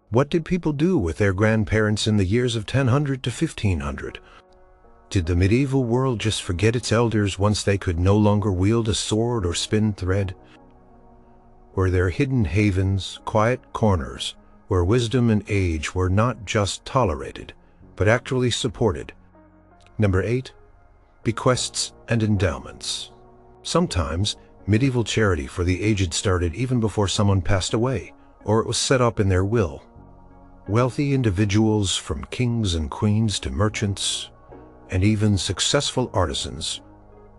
What did people do with their grandparents in the years of 1000 to 1500? Did the medieval world just forget its elders once they could no longer wield a sword or spin thread? Were there hidden havens, quiet corners, where wisdom and age were not just tolerated, but actually supported? Number 8. Bequests and endowments. Sometimes, medieval charity for the aged started even before someone passed away, or it was set up in their will. Wealthy individuals, from kings and queens to merchants, and even successful artisans,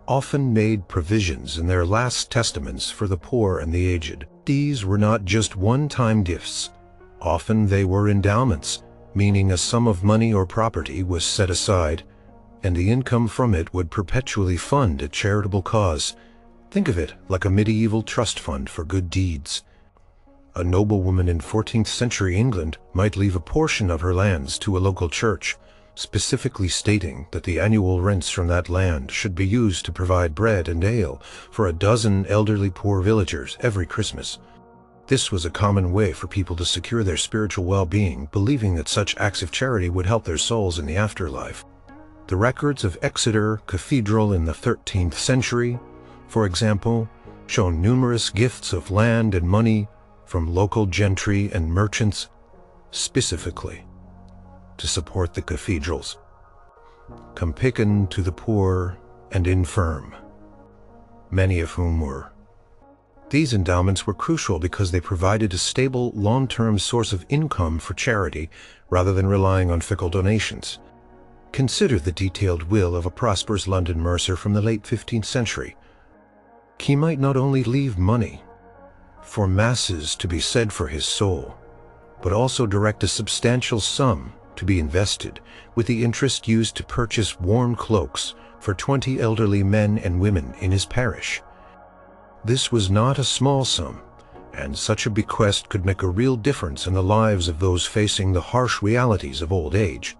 often made provisions in their last testaments for the poor and the aged. These were not just one-time gifts. Often they were endowments, meaning a sum of money or property was set aside, and the income from it would perpetually fund a charitable cause. Think of it like a medieval trust fund for good deeds. A noblewoman in 14th century England might leave a portion of her lands to a local church, specifically stating that the annual rents from that land should be used to provide bread and ale for a dozen elderly poor villagers every Christmas. This was a common way for people to secure their spiritual well-being, believing that such acts of charity would help their souls in the afterlife. The records of Exeter Cathedral in the 13th century, for example, show numerous gifts of land and money from local gentry and merchants, specifically to support the cathedrals, compicen to the poor and infirm, many of whom were. These endowments were crucial because they provided a stable, long-term source of income for charity rather than relying on fickle donations. Consider the detailed will of a prosperous London mercer from the late 15th century. He might not only leave money for masses to be said for his soul, but also direct a substantial sum to be invested, with the interest used to purchase warm cloaks for 20 elderly men and women in his parish. This was not a small sum, and such a bequest could make a real difference in the lives of those facing the harsh realities of old age.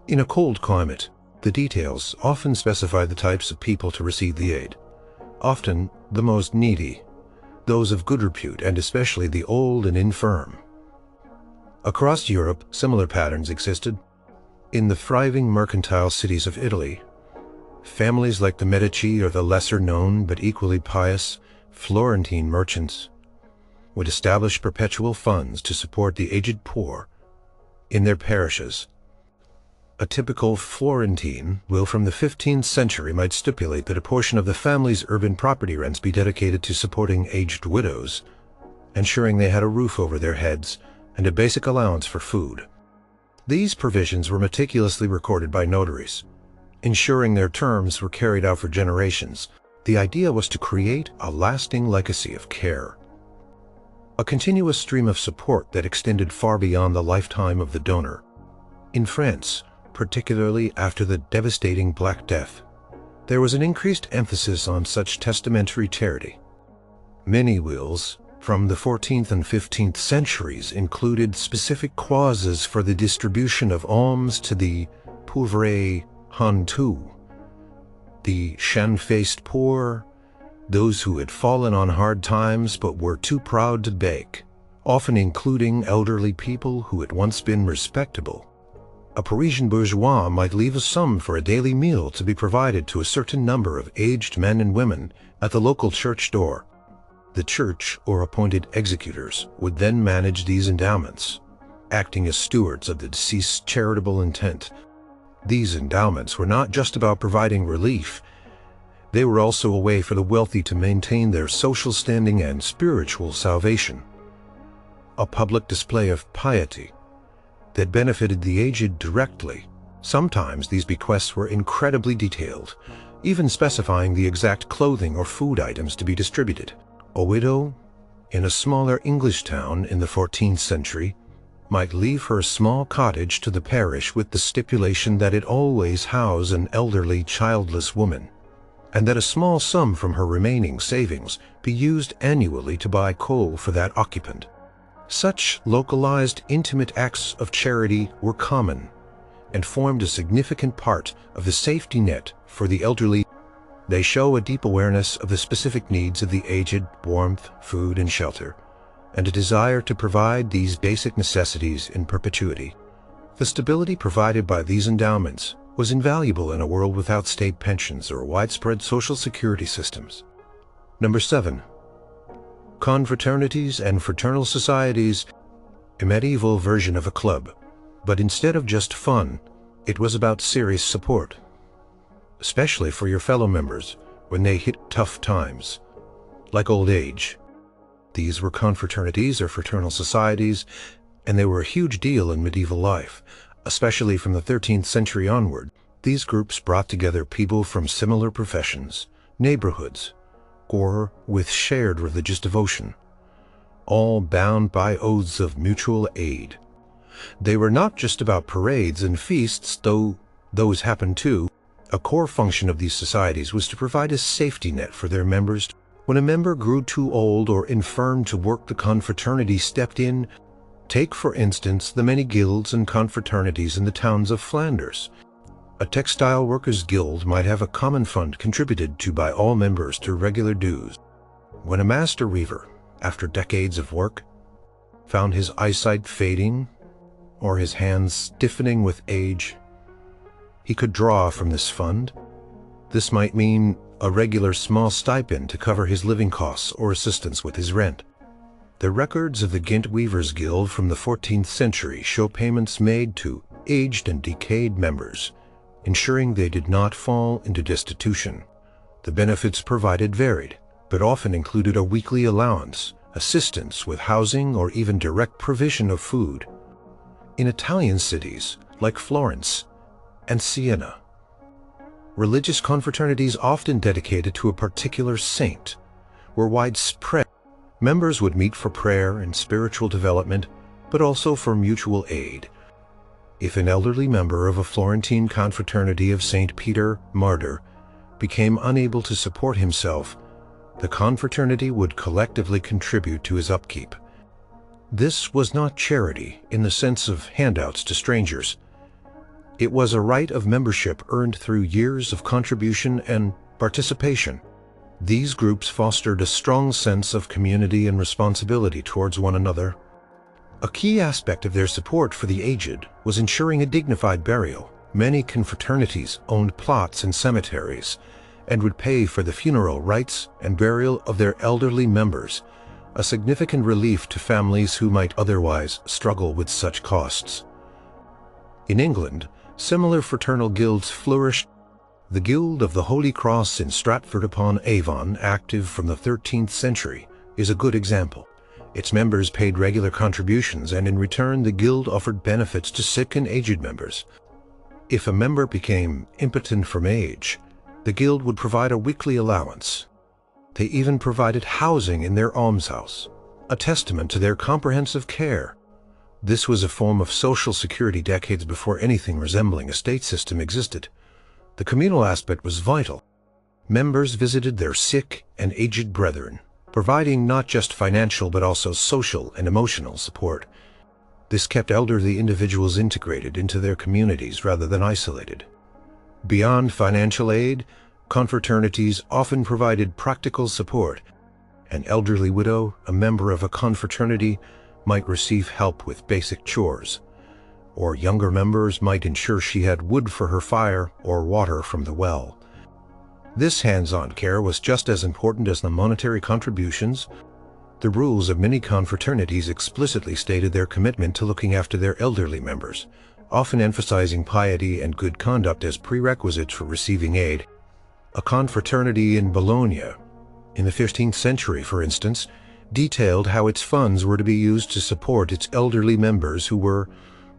In a cold climate, the details often specify the types of people to receive the aid, often the most needy, those of good repute, and especially the old and infirm. Across Europe, similar patterns existed. In the thriving mercantile cities of Italy, families like the Medici or the lesser-known but equally pious Florentine merchants would establish perpetual funds to support the aged poor in their parishes. A typical Florentine will from the 15th century might stipulate that a portion of the family's urban property rents be dedicated to supporting aged widows, ensuring they had a roof over their heads and a basic allowance for food. These provisions were meticulously recorded by notaries, ensuring their terms were carried out for generations. The idea was to create a lasting legacy of care, a continuous stream of support that extended far beyond the lifetime of the donor. In France, particularly after the devastating Black Death, there was an increased emphasis on such testamentary charity. Many wills from the 14th and 15th centuries included specific clauses for the distribution of alms to the pauvres honteux, the shamefaced poor, those who had fallen on hard times but were too proud to beg, often including elderly people who had once been respectable. A Parisian bourgeois might leave a sum for a daily meal to be provided to a certain number of aged men and women at the local church door. The church or appointed executors would then manage these endowments, acting as stewards of the deceased's charitable intent. These endowments were not just about providing relief. They were also a way for the wealthy to maintain their social standing and spiritual salvation. A public display of piety that benefited the aged directly. Sometimes these bequests were incredibly detailed, even specifying the exact clothing or food items to be distributed. A widow in a smaller English town in the 14th century might leave her small cottage to the parish with the stipulation that it always house an elderly childless woman, and that a small sum from her remaining savings be used annually to buy coal for that occupant. Such localized, intimate acts of charity were common and formed a significant part of the safety net for the elderly. They show a deep awareness of the specific needs of the aged: warmth, food, and shelter. and a desire to provide these basic necessities in perpetuity. The stability provided by these endowments was invaluable in a world without state pensions or widespread social security systems. Number 7. Confraternities and fraternal societies, a medieval version of a club, but instead of just fun, it was about serious support, especially for your fellow members when they hit tough times, like old age. These were confraternities or fraternal societies, and they were a huge deal in medieval life, especially from the 13th century onward. These groups brought together people from similar professions, neighborhoods, or with shared religious devotion, all bound by oaths of mutual aid. They were not just about parades and feasts, though those happened too. A core function of these societies was to provide a safety net for their members. When a member grew too old or infirm to work, the confraternity stepped in. Take, for instance, the many guilds and confraternities in the towns of Flanders. A textile workers' guild might have a common fund contributed to by all members to regular dues. When a master weaver, after decades of work, found his eyesight fading or his hands stiffening with age, he could draw from this fund. This might mean a regular small stipend to cover his living costs or assistance with his rent. The records of the Ghent Weavers' Guild from the 14th century show payments made to aged and decayed members, ensuring they did not fall into destitution. The benefits provided varied, but often included a weekly allowance, assistance with housing, or even direct provision of food. In Italian cities like Florence and Siena, religious confraternities often dedicated to a particular saint were widespread. Members would meet for prayer and spiritual development, but also for mutual aid. If an elderly member of a Florentine confraternity of St. Peter Martyr became unable to support himself, the confraternity would collectively contribute to his upkeep. This was not charity in the sense of handouts to strangers. It was a right of membership earned through years of contribution and participation. These groups fostered a strong sense of community and responsibility towards one another. A key aspect of their support for the aged was ensuring a dignified burial. Many confraternities owned plots and cemeteries and would pay for the funeral rites and burial of their elderly members, a significant relief to families who might otherwise struggle with such costs. In England, similar fraternal guilds flourished. The Guild of the Holy Cross in Stratford-upon-Avon, active from the 13th century, is a good example. Its members paid regular contributions, and in return the guild offered benefits to sick and aged members. If a member became impotent from age, the guild would provide a weekly allowance. They even provided housing in their almshouse, a testament to their comprehensive care. This was a form of social security decades before anything resembling a state system existed. The communal aspect was vital. Members visited their sick and aged brethren, providing not just financial but also social and emotional support. This kept elderly individuals integrated into their communities rather than isolated. Beyond financial aid, confraternities often provided practical support. An elderly widow, a member of a confraternity, might receive help with basic chores, or younger members might ensure she had wood for her fire or water from the well. This hands-on care was just as important as the monetary contributions. The rules of many confraternities explicitly stated their commitment to looking after their elderly members, often emphasizing piety and good conduct as prerequisites for receiving aid. A confraternity in Bologna, in the 15th century for instance, detailed how its funds were to be used to support its elderly members who were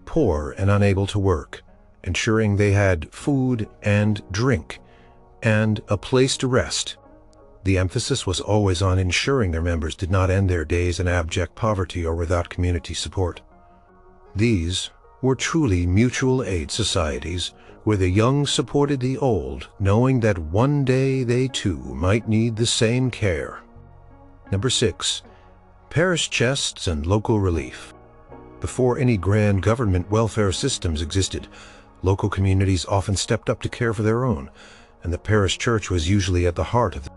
poor and unable to work, ensuring they had food and drink, and a place to rest. The emphasis was always on ensuring their members did not end their days in abject poverty or without community support. These were truly mutual aid societies where the young supported the old, knowing that one day they too might need the same care. Number 6. Parish chests and local relief. Before any grand government welfare systems existed, local communities often stepped up to care for their own, and the parish church was usually at the heart of it.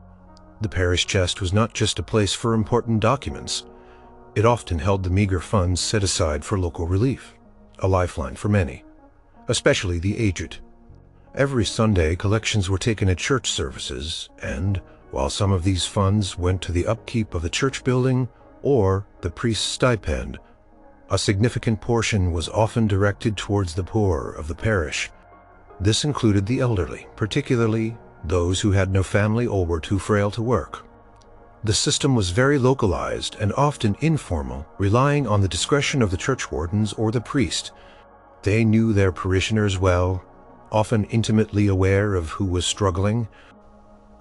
The parish chest was not just a place for important documents. It often held the meager funds set aside for local relief, a lifeline for many, especially the aged. Every Sunday, collections were taken at church services, and while some of these funds went to the upkeep of the church building or the priest's stipend, a significant portion was often directed towards the poor of the parish. This included the elderly, particularly those who had no family or were too frail to work. The system was very localized and often informal, relying on the discretion of the church wardens or the priest. They knew their parishioners well, often intimately aware of who was struggling.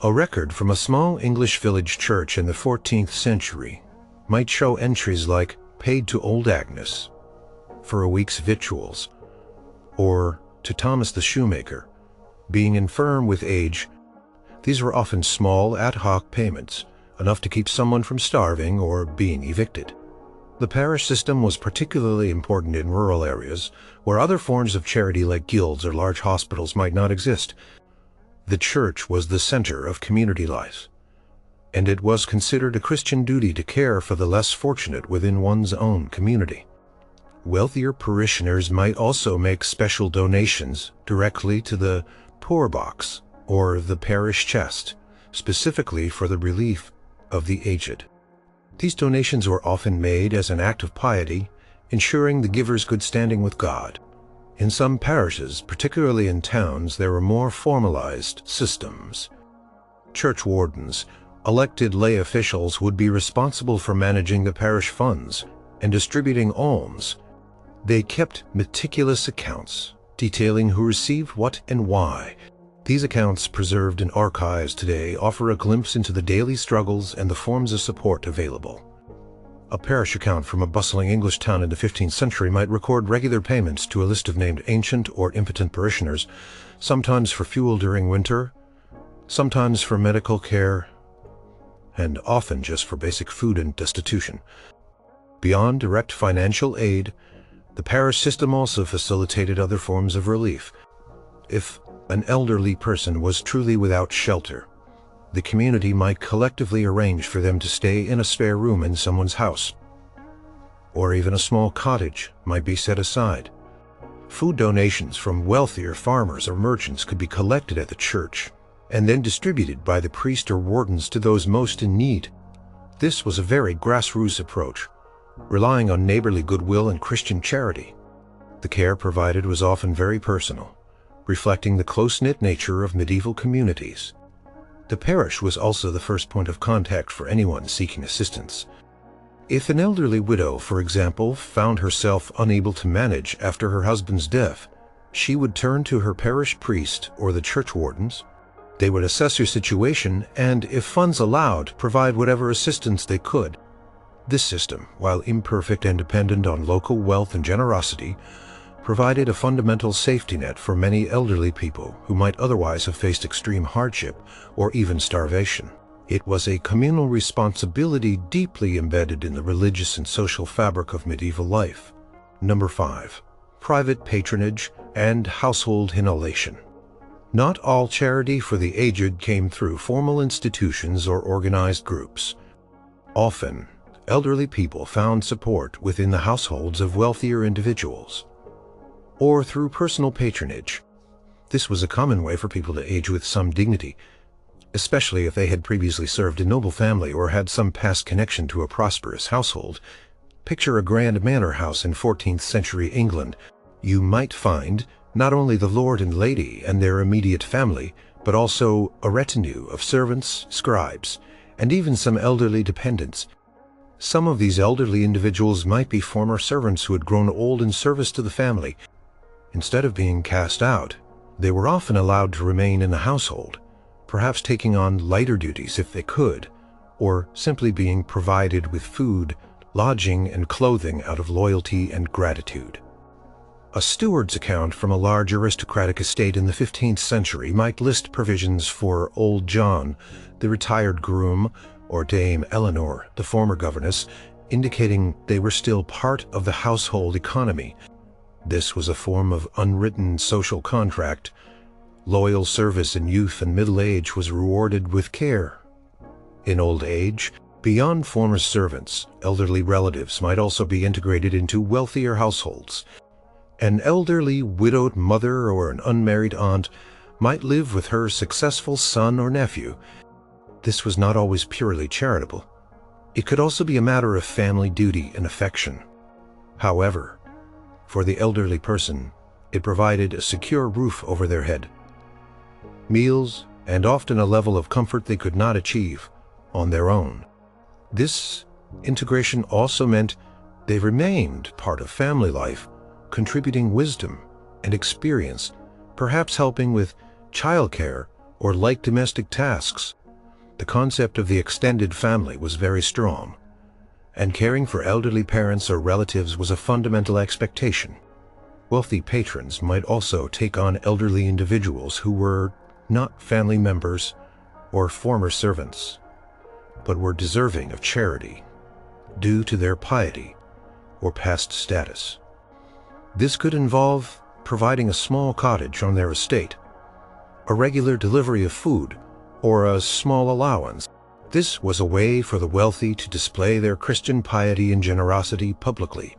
A record from a small English village church in the 14th century might show entries like "paid to old Agnes" for a week's victuals, or to Thomas the shoemaker, being infirm with age. These were often small ad hoc payments, enough to keep someone from starving or being evicted. The parish system was particularly important in rural areas, where other forms of charity like guilds or large hospitals might not exist. The church was the center of community life, and it was considered a Christian duty to care for the less fortunate within one's own community. Wealthier parishioners might also make special donations directly to the poor box or the parish chest, specifically for the relief of the aged. These donations were often made as an act of piety, ensuring the giver's good standing with God. In some parishes, particularly in towns, there were more formalized systems. Church wardens, elected lay officials, would be responsible for managing the parish funds and distributing alms. They kept meticulous accounts, detailing who received what and why. These accounts, preserved in archives today, offer a glimpse into the daily struggles and the forms of support available. A parish account from a bustling English town in the 15th century might record regular payments to a list of named ancient or impotent parishioners, sometimes for fuel during winter, sometimes for medical care, and often just for basic food and destitution. Beyond direct financial aid, the parish system also facilitated other forms of relief. If an elderly person was truly without shelter, the community might collectively arrange for them to stay in a spare room in someone's house, or even a small cottage might be set aside. Food donations from wealthier farmers or merchants could be collected at the church and then distributed by the priest or wardens to those most in need. This was a very grassroots approach, relying on neighborly goodwill and Christian charity. The care provided was often very personal, reflecting the close-knit nature of medieval communities. The parish was also the first point of contact for anyone seeking assistance. If an elderly widow, for example, found herself unable to manage after her husband's death, she would turn to her parish priest or the church wardens. They would assess her situation and, if funds allowed, provide whatever assistance they could. This system, while imperfect and dependent on local wealth and generosity, provided a fundamental safety net for many elderly people who might otherwise have faced extreme hardship or even starvation. It was a communal responsibility deeply embedded in the religious and social fabric of medieval life. Number 5. Private patronage and household inhalation. Not all charity for the aged came through formal institutions or organized groups. Often, elderly people found support within the households of wealthier individuals, or through personal patronage. This was a common way for people to age with some dignity, especially if they had previously served a noble family or had some past connection to a prosperous household. Picture a grand manor house in 14th century England. You might find not only the lord and lady and their immediate family, but also a retinue of servants, scribes, and even some elderly dependents. Some of these elderly individuals might be former servants who had grown old in service to the family. Instead of being cast out, they were often allowed to remain in the household, perhaps taking on lighter duties if they could, or simply being provided with food, lodging, and clothing out of loyalty and gratitude. A steward's account from a large aristocratic estate in the 15th century might list provisions for Old John, the retired groom, or Dame Eleanor, the former governess, indicating they were still part of the household economy. This was a form of unwritten social contract. Loyal service in youth and middle age was rewarded with care. In old age, Beyond former servants, elderly relatives might also be integrated into wealthier households. An elderly widowed mother or an unmarried aunt might live with her successful son or nephew. This was not always purely charitable. It could also be a matter of family duty and affection. However, for the elderly person, it provided a secure roof over their head, meals, and often a level of comfort they could not achieve on their own. This integration also meant they remained part of family life, contributing wisdom and experience, perhaps helping with childcare or light domestic tasks. The concept of the extended family was very strong, and caring for elderly parents or relatives was a fundamental expectation. Wealthy patrons might also take on elderly individuals who were not family members or former servants, but were deserving of charity due to their piety or past status. This could involve providing a small cottage on their estate, a regular delivery of food, or a small allowance. This was a way for the wealthy to display their Christian piety and generosity publicly.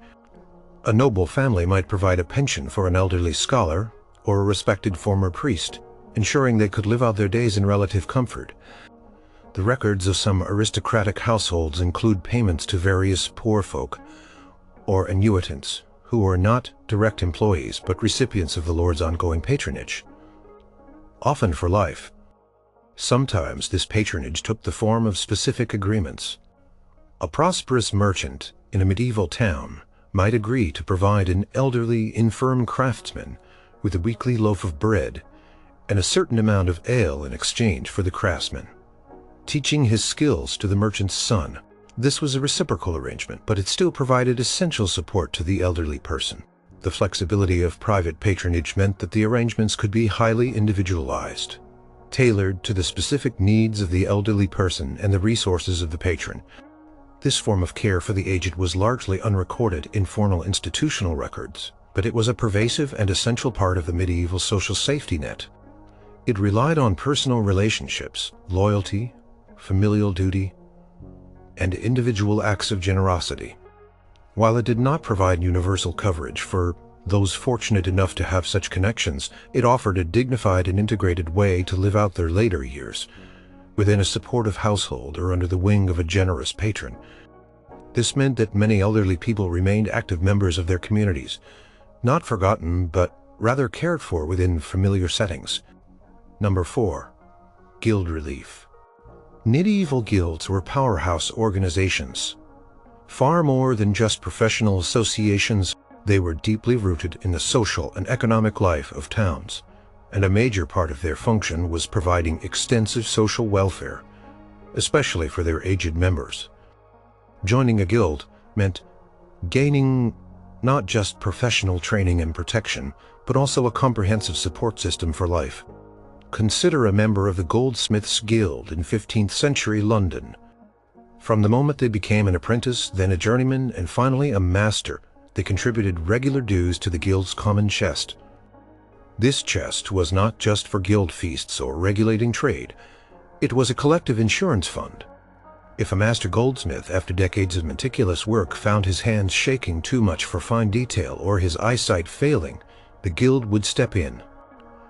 A noble family might provide a pension for an elderly scholar or a respected former priest, ensuring they could live out their days in relative comfort. The records of some aristocratic households include payments to various poor folk or annuitants who were not direct employees but recipients of the Lord's ongoing patronage, often for life. Sometimes this patronage took the form of specific agreements. A prosperous merchant in a medieval town might agree to provide an elderly, infirm craftsman with a weekly loaf of bread and a certain amount of ale in exchange for the craftsman, teaching his skills to the merchant's son. This was a reciprocal arrangement, but it still provided essential support to the elderly person. The flexibility of private patronage meant that the arrangements could be highly individualized, tailored to the specific needs of the elderly person and the resources of the patron. This form of care for the aged was largely unrecorded in formal institutional records, but it was a pervasive and essential part of the medieval social safety net. It relied on personal relationships, loyalty, familial duty, and individual acts of generosity. While it did not provide universal coverage for those fortunate enough to have such connections, it offered a dignified and integrated way to live out their later years, within a supportive household or under the wing of a generous patron. This meant that many elderly people remained active members of their communities, not forgotten but rather cared for within familiar settings. Number 4. Guild relief. Medieval guilds were powerhouse organizations. Far more than just professional associations, they were deeply rooted in the social and economic life of towns, and a major part of their function was providing extensive social welfare, especially for their aged members. Joining a guild meant gaining not just professional training and protection, but also a comprehensive support system for life. Consider a member of the Goldsmiths' Guild in 15th century London. From the moment they became an apprentice, then a journeyman, and finally a master, they contributed regular dues to the guild's common chest. This chest was not just for guild feasts or regulating trade. It was a collective insurance fund. If a master goldsmith, after decades of meticulous work, found his hands shaking too much for fine detail or his eyesight failing, the guild would step in.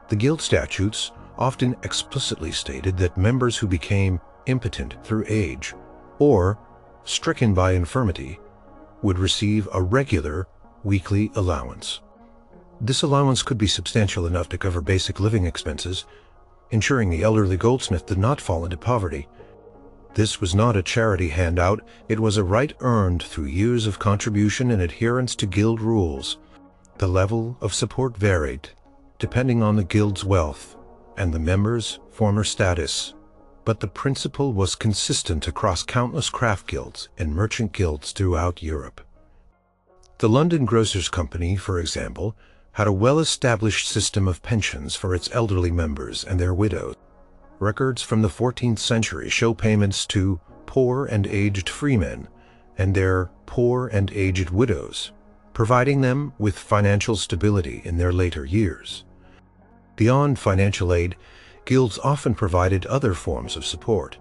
The guild statutes often explicitly stated that members who became impotent through age or stricken by infirmity would receive a regular weekly allowance. This allowance could be substantial enough to cover basic living expenses, ensuring the elderly goldsmith did not fall into poverty. This was not a charity handout, it was a right earned through years of contribution and adherence to guild rules. The level of support varied, depending on the guild's wealth and the members' former status, but the principle was consistent across countless craft guilds and merchant guilds throughout Europe. The London Grocers' Company, for example, had a well-established system of pensions for its elderly members and their widows. Records from the 14th century show payments to poor and aged freemen and their poor and aged widows, providing them with financial stability in their later years. Beyond financial aid, guilds often provided other forms of support.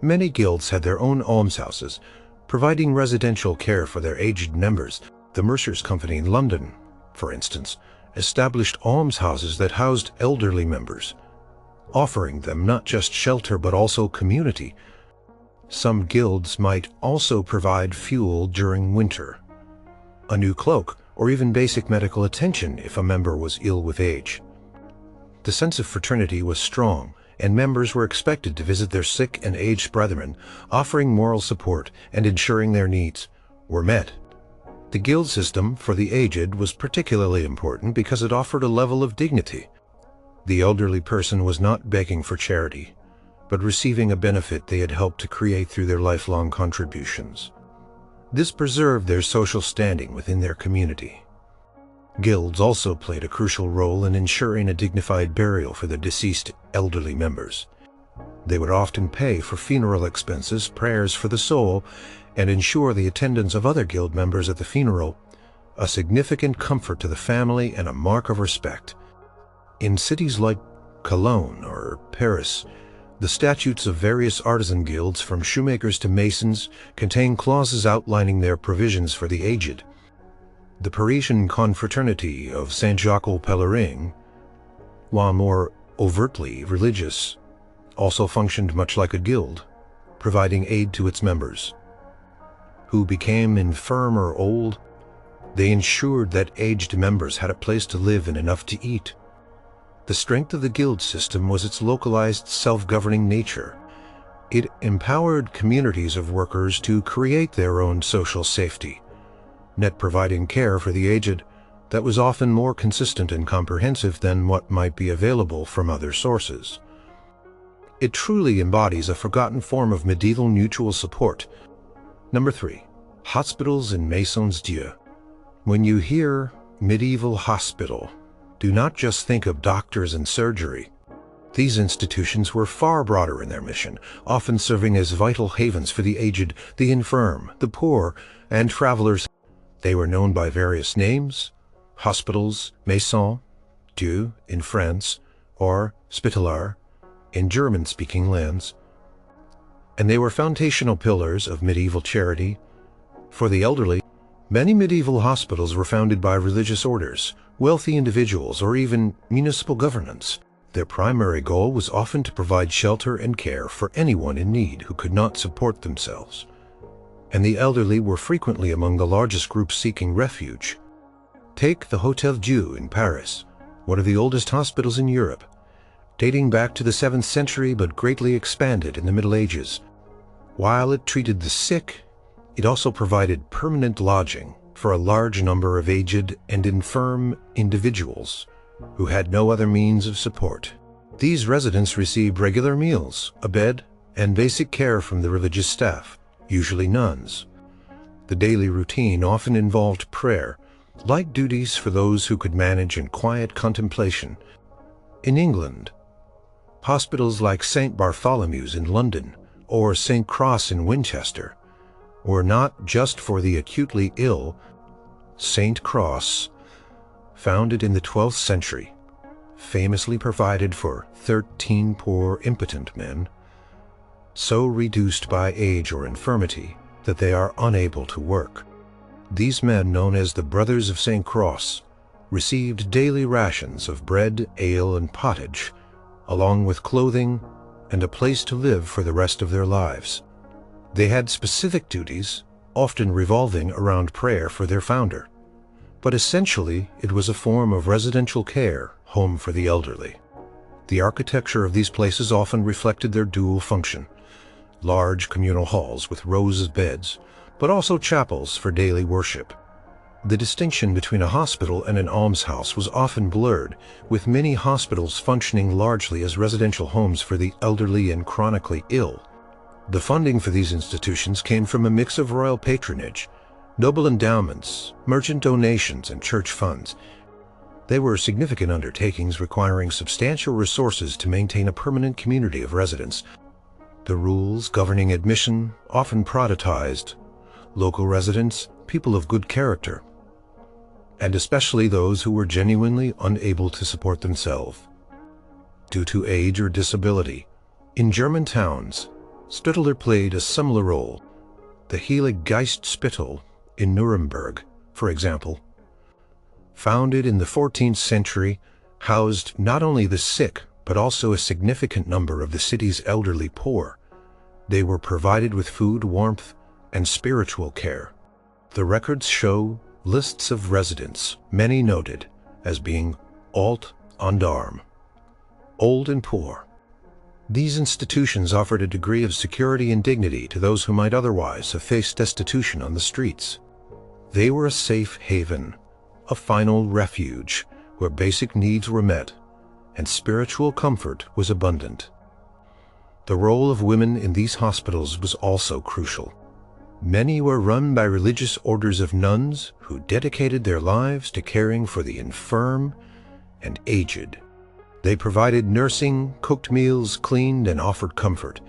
Many guilds had their own almshouses, providing residential care for their aged members. The Mercers' Company in London, for instance, established almshouses that housed elderly members, offering them not just shelter but also community. Some guilds might also provide fuel during winter, a new cloak, or even basic medical attention if a member was ill with age. The sense of fraternity was strong, and members were expected to visit their sick and aged brethren, offering moral support and ensuring their needs were met. The guild system for the aged was particularly important because it offered a level of dignity. The elderly person was not begging for charity, but receiving a benefit they had helped to create through their lifelong contributions. This preserved their social standing within their community. Guilds also played a crucial role in ensuring a dignified burial for the deceased elderly members. They would often pay for funeral expenses, prayers for the soul, and ensure the attendance of other guild members at the funeral, a significant comfort to the family and a mark of respect. In cities like Cologne or Paris, the statutes of various artisan guilds, from shoemakers to masons, contain clauses outlining their provisions for the aged. The Parisian confraternity of Saint-Jacques-au-Pèlerin, while more overtly religious, also functioned much like a guild, providing aid to its members who became infirm or old. They ensured that aged members had a place to live and enough to eat. The strength of the guild system was its localized, self-governing nature. It empowered communities of workers to create their own social safety net, providing care for the aged that was often more consistent and comprehensive than what might be available from other sources. It truly embodies a forgotten form of medieval mutual support. Number 3. Hospitals and Maisons Dieu. When you hear medieval hospital, do not just think of doctors and surgery. These institutions were far broader in their mission, often serving as vital havens for the aged, the infirm, the poor, and travelers. They were known by various names: hospitals, Maison Dieu in France, or Spitaler in German-speaking lands. And they were foundational pillars of medieval charity for the elderly. Many medieval hospitals were founded by religious orders, wealthy individuals, or even municipal governments. Their primary goal was often to provide shelter and care for anyone in need who could not support themselves. And the elderly were frequently among the largest groups seeking refuge. Take the Hôtel Dieu in Paris, one of the oldest hospitals in Europe, dating back to the 7th century but greatly expanded in the Middle Ages. While it treated the sick, it also provided permanent lodging for a large number of aged and infirm individuals who had no other means of support. These residents received regular meals, a bed, and basic care from the religious staff, usually nuns. The daily routine often involved prayer, light duties for those who could manage, and quiet contemplation. In England, hospitals like St. Bartholomew's in London or St. Cross in Winchester were not just for the acutely ill. St. Cross, founded in the 12th century, famously provided for 13 poor impotent men, so reduced by age or infirmity that they are unable to work. These men, known as the Brothers of St. Cross, received daily rations of bread, ale, and pottage, along with clothing and a place to live for the rest of their lives. They had specific duties, often revolving around prayer for their founder, but essentially it was a form of residential care, home for the elderly. The architecture of these places often reflected their dual function: large communal halls with rows of beds, but also chapels for daily worship. The distinction between a hospital and an almshouse was often blurred, with many hospitals functioning largely as residential homes for the elderly and chronically ill. The funding for these institutions came from a mix of royal patronage, noble endowments, merchant donations, and church funds. They were significant undertakings requiring substantial resources to maintain a permanent community of residents. The rules governing admission often prioritized local residents, people of good character, and especially those who were genuinely unable to support themselves due to age or disability. In German towns, Stuttler played a similar role. The Heiliggeistspital in Nuremberg, for example, founded in the 14th century, housed not only the sick, but also a significant number of the city's elderly poor. They were provided with food, warmth, and spiritual care. The records show lists of residents, many noted as being alt und arm, old and poor. These institutions offered a degree of security and dignity to those who might otherwise have faced destitution on the streets. They were a safe haven, a final refuge where basic needs were met and spiritual comfort was abundant. The role of women in these hospitals was also crucial. Many were run by religious orders of nuns who dedicated their lives to caring for the infirm and aged. They provided nursing, cooked meals, cleaned, and offered comfort.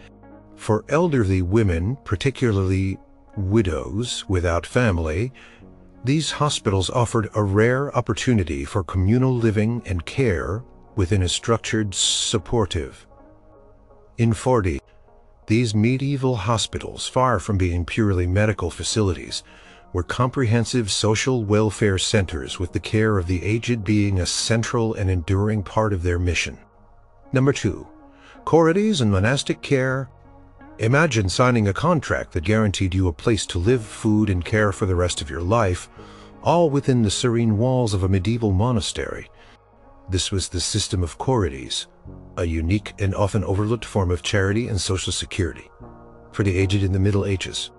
For elderly women, particularly widows without family, these hospitals offered a rare opportunity for communal living and care within a structured, supportive. In 40, these medieval hospitals, far from being purely medical facilities, were comprehensive social welfare centers with the care of the aged being a central and enduring part of their mission. Number 2. Charities and monastic care. Imagine signing a contract that guaranteed you a place to live, food, and care for the rest of your life, all within the serene walls of a medieval monastery. This was the system of charities, a unique and often overlooked form of charity and social security for the aged in the Middle Ages.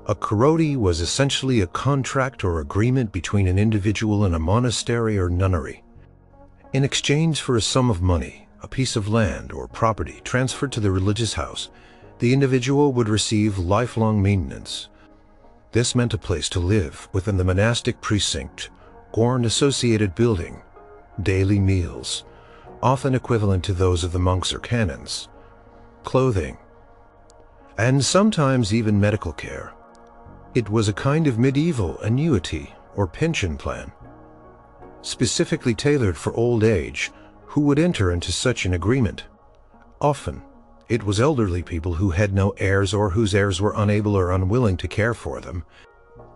A charity was essentially a contract or agreement between an individual and a monastery or nunnery. In exchange for a sum of money, a piece of land or property transferred to the religious house, the individual would receive lifelong maintenance. This meant a place to live within the monastic precinct or an associated building, daily meals, often equivalent to those of the monks or canons, clothing, and sometimes even medical care. It was a kind of medieval annuity or pension plan, specifically tailored for old age. Who would enter into such an agreement? Often, it was elderly people who had no heirs or whose heirs were unable or unwilling to care for them.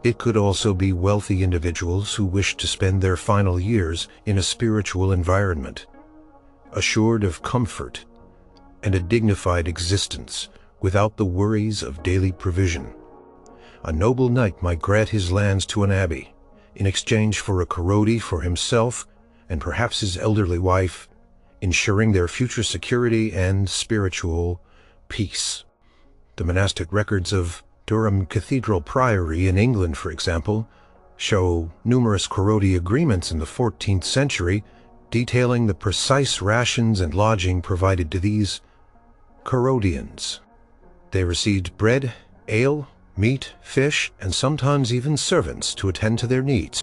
It could also be wealthy individuals who wished to spend their final years in a spiritual environment, assured of comfort and a dignified existence without the worries of daily provision. A noble knight might grant his lands to an abbey in exchange for a charity for himself and perhaps his elderly wife, ensuring their future security and spiritual peace. The monastic records of Durham Cathedral Priory in England, for example, show numerous charity agreements in the 14th century detailing the precise rations and lodging provided to these charodians. They received bread, ale, meat, fish, and sometimes even servants to attend to their needs.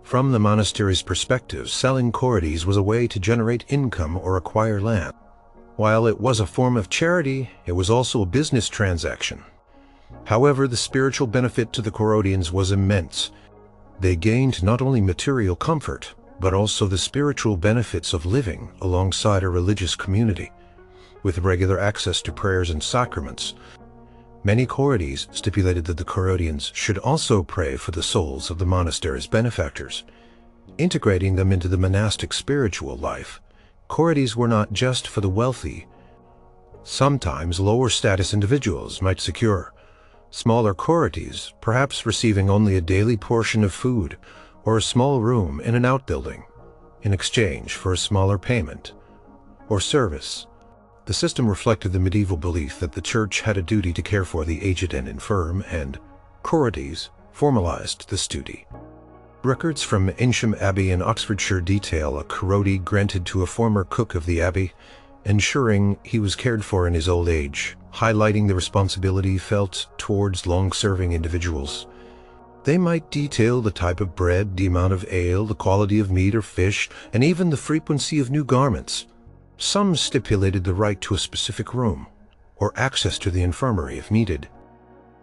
From the monastery's perspective, selling charities was a way to generate income or acquire land. While it was a form of charity, it was also a business transaction. However, the spiritual benefit to the charodians was immense. They gained not only material comfort, but also the spiritual benefits of living alongside a religious community, with regular access to prayers and sacraments. Many charities stipulated that the charodians should also pray for the souls of the monastery's benefactors, integrating them into the monastic spiritual life. Charities were not just for the wealthy. Sometimes lower status individuals might secure smaller charities, perhaps receiving only a daily portion of food or a small room in an outbuilding in exchange for a smaller payment or service. The system reflected the medieval belief that the church had a duty to care for the aged and infirm, and charities formalized this duty. Records from Insham Abbey in Oxfordshire detail a charity granted to a former cook of the abbey, ensuring he was cared for in his old age, highlighting the responsibility felt towards long-serving individuals. They might detail the type of bread, the amount of ale, the quality of meat or fish, and even the frequency of new garments. Some stipulated the right to a specific room, or access to the infirmary if needed.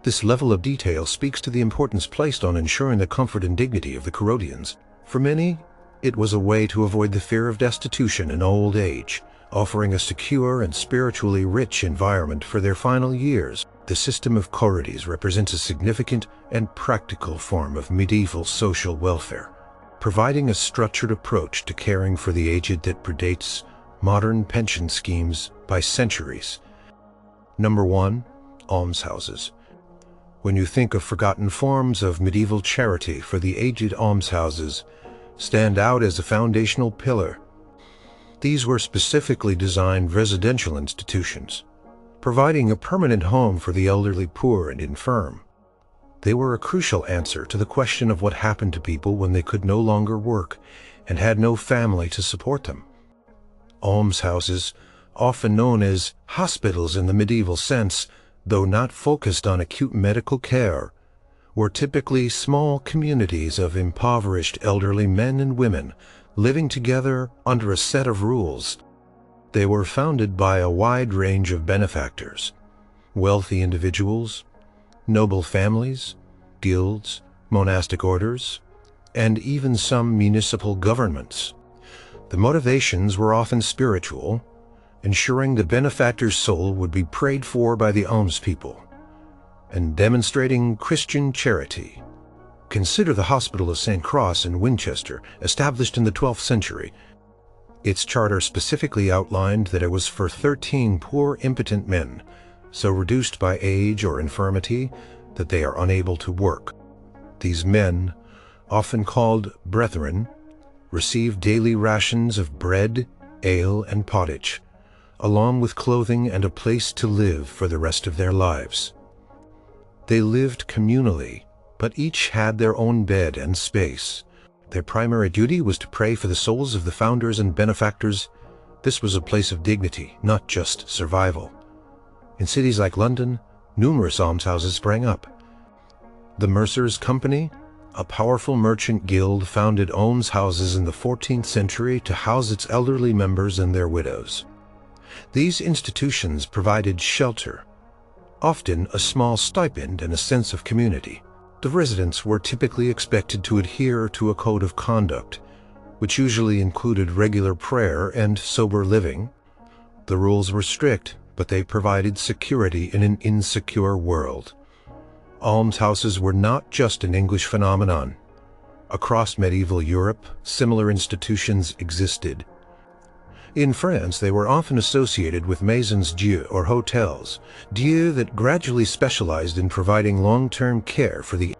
This level of detail speaks to the importance placed on ensuring the comfort and dignity of the charodians. For many, it was a way to avoid the fear of destitution in old age, offering a secure and spiritually rich environment for their final years. The system of charities represents a significant and practical form of medieval social welfare, providing a structured approach to caring for the aged that predates modern pension schemes by centuries. Number 1. Almshouses. When you think of forgotten forms of medieval charity for the aged, almshouses stand out as a foundational pillar. These were specifically designed residential institutions, providing a permanent home for the elderly, poor, and infirm. They were a crucial answer to the question of what happened to people when they could no longer work and had no family to support them. Almshouses, often known as hospitals in the medieval sense, though not focused on acute medical care, were typically small communities of impoverished elderly men and women living together under a set of rules. They were founded by a wide range of benefactors: wealthy individuals, noble families, guilds, monastic orders, and even some municipal governments. The motivations were often spiritual, ensuring the benefactor's soul would be prayed for by the almspeople, and demonstrating Christian charity. Consider the Hospital of St. Cross in Winchester, established in the 12th century. Its charter specifically outlined that it was for 13 poor, impotent men, so reduced by age or infirmity that they are unable to work. These men, often called brethren, received daily rations of bread, ale, and pottage, along with clothing and a place to live for the rest of their lives. They lived communally, but each had their own bed and space. Their primary duty was to pray for the souls of the founders and benefactors. This was a place of dignity, not just survival. In cities like London, numerous almshouses sprang up. The Mercers' Company, a powerful merchant guild, founded almshouses in the 14th century to house its elderly members and their widows. These institutions provided shelter, often a small stipend and a sense of community. The residents were typically expected to adhere to a code of conduct, which usually included regular prayer and sober living. The rules were strict, but they provided security in an insecure world. Almshouses were not just an English phenomenon. Across medieval Europe, similar institutions existed. In France, they were often associated with maisons Dieu or hotels, Dieu that gradually specialized in providing long-term care for the.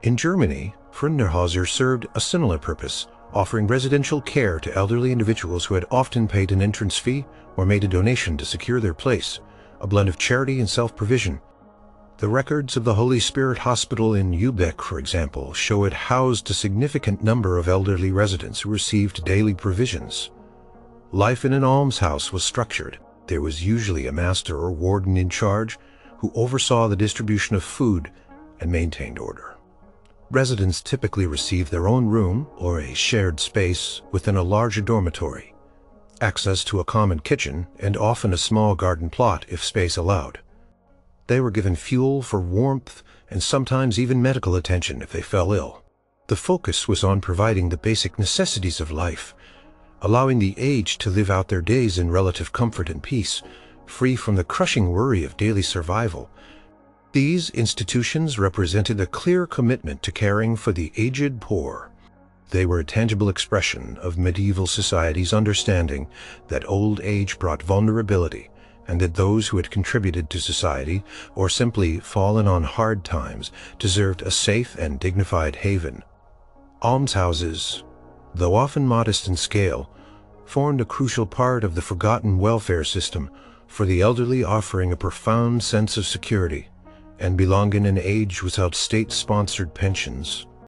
In Germany, Fraternal served a similar purpose, offering residential care to elderly individuals who had often paid an entrance fee or made a donation to secure their place, a blend of charity and self-provision. The records of the Holy Spirit Hospital in Lübeck, for example, show it housed a significant number of elderly residents who received daily provisions. Life in an almshouse was structured. There was usually a master or warden in charge who oversaw the distribution of food and maintained order. Residents typically received their own room or a shared space within a larger dormitory, access to a common kitchen, and often a small garden plot if space allowed. They were given fuel for warmth and sometimes even medical attention if they fell ill. The focus was on providing the basic necessities of life, allowing the aged to live out their days in relative comfort and peace, free from the crushing worry of daily survival. These institutions represented a clear commitment to caring for the aged poor. They were a tangible expression of medieval society's understanding that old age brought vulnerability, and that those who had contributed to society, or simply fallen on hard times, deserved a safe and dignified haven. Almshouses, though often modest in scale, formed a crucial part of the forgotten welfare system for the elderly, offering a profound sense of security and belonging in an age without state-sponsored pensions.